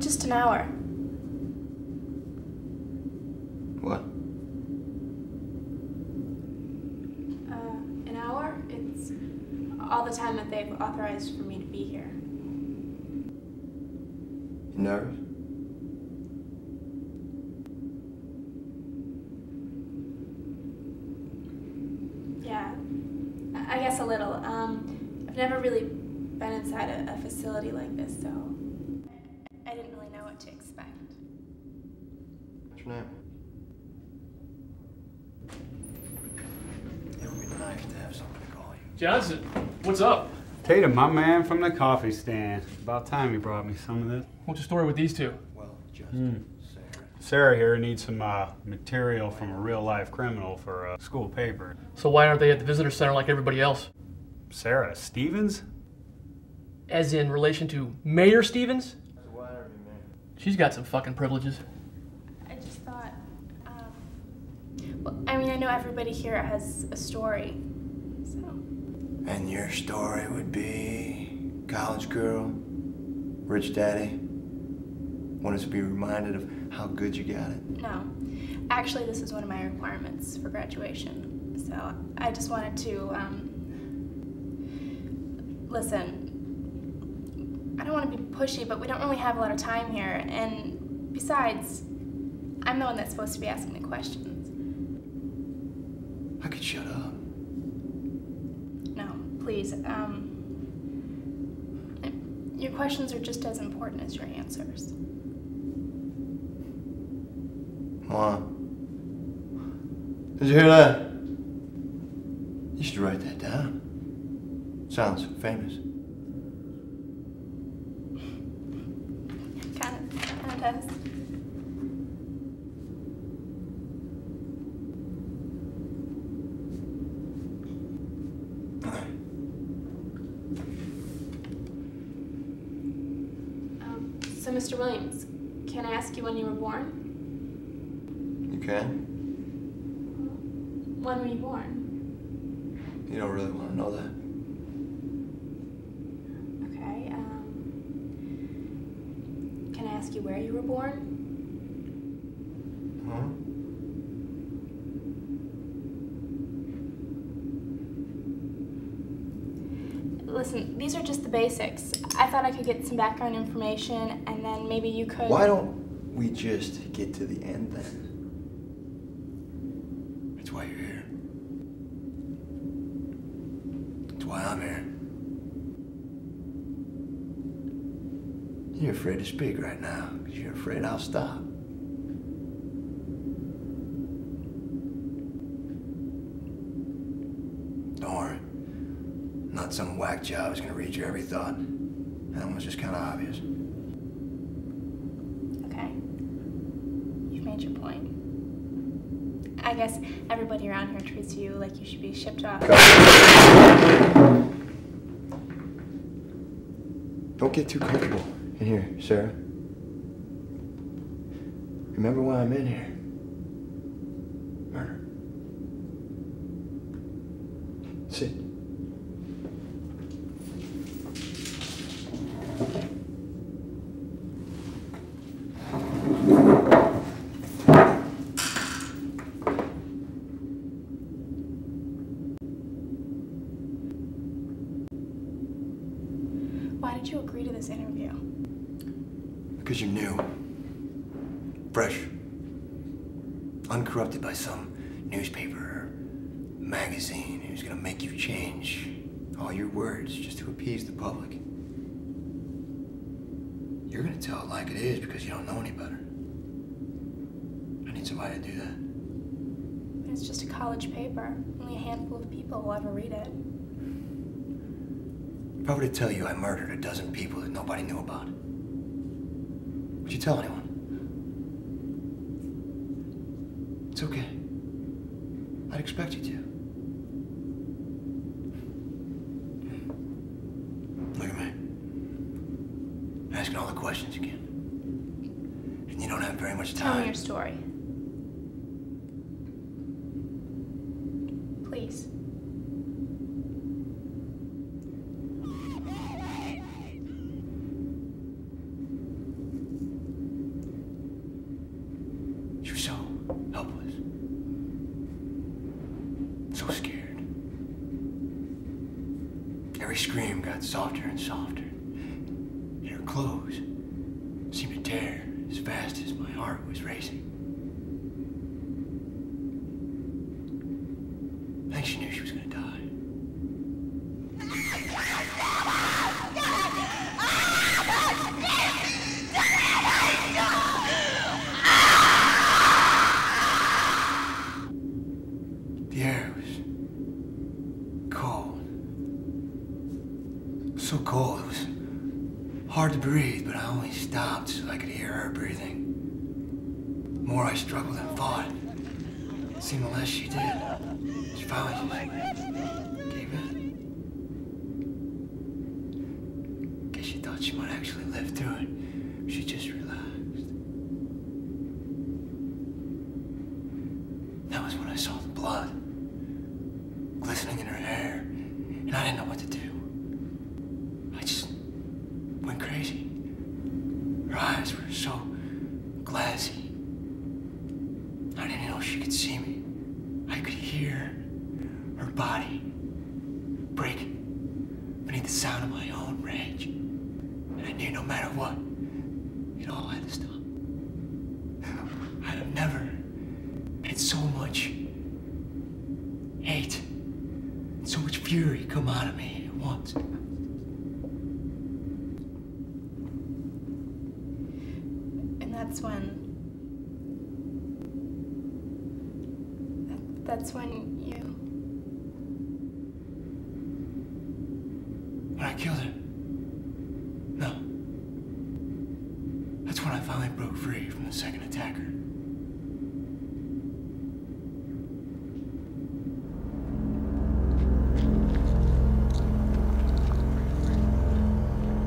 Just an hour. What? An hour? It's all the time that they've authorized for me to be here. You nervous? Yeah, I guess a little. I've never really been inside a facility like this, so I didn't really know what to expect. What's your name? It would be nice to have someone to call you. Johnson, what's up? Tatum, my man from the coffee stand. About time you brought me some of this. What's the story with these two? Well, Justin, Sarah here needs some material from a real-life criminal for a school paper. So why aren't they at the visitor center like everybody else? Sarah Stevens? As in relation to Mayor Stevens? So why are you married? She's got some fucking privileges. I just thought, well, I mean, I know everybody here has a story, so. And your story would be college girl, rich daddy, want us to be reminded of how good you got it. No, actually this is one of my requirements for graduation, so I just wanted to, listen, I don't want to be pushy, but we don't really have a lot of time here, and besides, I'm the one that's supposed to be asking the questions. I could shut up. No, please, your questions are just as important as your answers. Mom, did you hear that? You should write that down. Sounds famous. Kind of does. So, Mr. Williams, can I ask you when you were born? You can? When were you born? You don't really want to know that. Okay, can I ask you where you were born? Huh? Listen, these are just the basics. I thought I could get some background information, and then maybe you could... Why don't we just get to the end then? That's why you're here. That's why I'm here. You're afraid to speak right now because you're afraid I'll stop. Don't worry. Not some whack job is going to read your every thought. That one's just kind of obvious. Okay. You've made your point. I guess everybody around here treats you like you should be shipped off. Don't get too comfortable in here, Sarah. Remember why I'm in here. Murder. Sit. Why did you agree to this interview? Because you're new. Fresh. Uncorrupted by some newspaper or magazine who's gonna make you change all your words just to appease the public. You're gonna tell it like it is because you don't know any better. I need somebody to do that. But it's just a college paper. Only a handful of people will ever read it. If I were to tell you I murdered a dozen people that nobody knew about, would you tell anyone? It's okay. I'd expect you to. Look at me. Asking all the questions you can. And you don't have very much time. Tell me your story. Please. scream got softer and softer. And her clothes seemed to tear as fast as my heart was racing. I think she knew she was gonna die. The air was cold. So cold, it was hard to breathe, but I only stopped so I could hear her breathing. The more I struggled and fought, it seemed the less she did. She finally just gave in. Guess she thought she might actually live through it. She just relaxed. That was when I saw the blood glistening in her hair, and I didn't know what to do. I just went crazy. Her eyes were so glassy. I didn't know she could see me. I could hear her body break beneath the sound of my own rage. And I knew no matter what, it all had to stop. I'd have never had so much hate and so much fury come out of me at once. And that's when you... When I killed her? No. That's when I finally broke free from the second attacker.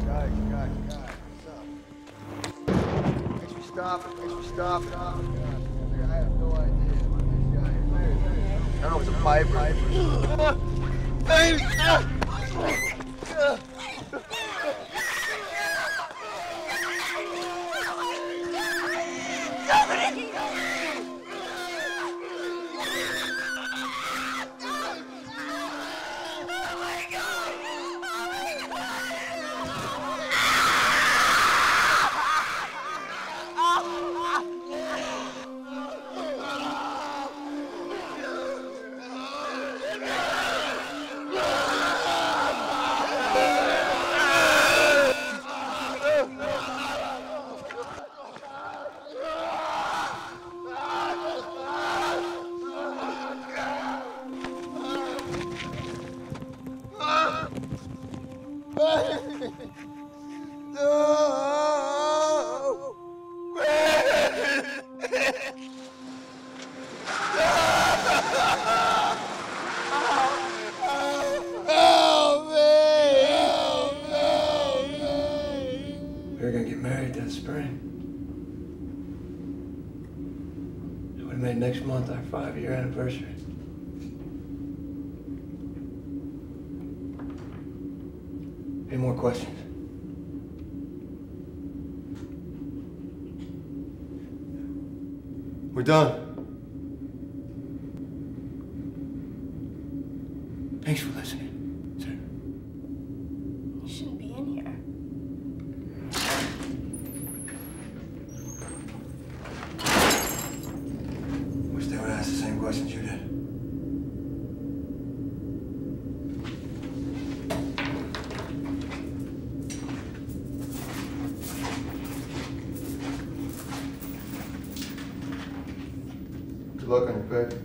Guys, what's up? Thanks for stopping. I have no idea what this guy is. I don't know if it's a piper. Baby! We were gonna get married that spring. It would have made next month our 5-year anniversary. Any more questions? We're done. Thanks for listening, sir. You shouldn't be in here. Wish they would ask the same questions you did. Good luck on your paper.